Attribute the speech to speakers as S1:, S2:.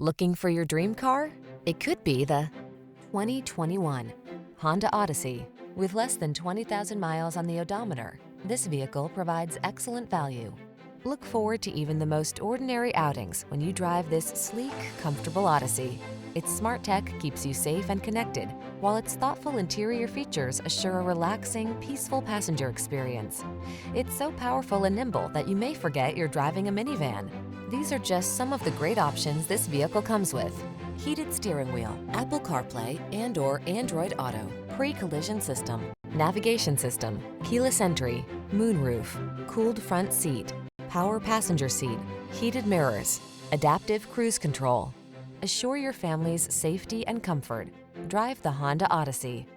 S1: Looking for your dream car? It could be the 2021 Honda Odyssey. With less than 20,000 miles on the odometer, this vehicle provides excellent value. Look forward to even the most ordinary outings when you drive this sleek, comfortable Odyssey. Its smart tech keeps you safe and connected, while its thoughtful interior features assure a relaxing, peaceful passenger experience. It's so powerful and nimble that you may forget you're driving a minivan. These are just some of the great options this vehicle comes with: heated steering wheel, Apple CarPlay and/or Android Auto, pre-collision system, navigation system, keyless entry, moonroof, cooled front seat, power passenger seat, heated mirrors, adaptive cruise control. Assure your family's safety and comfort. Drive the Honda Odyssey.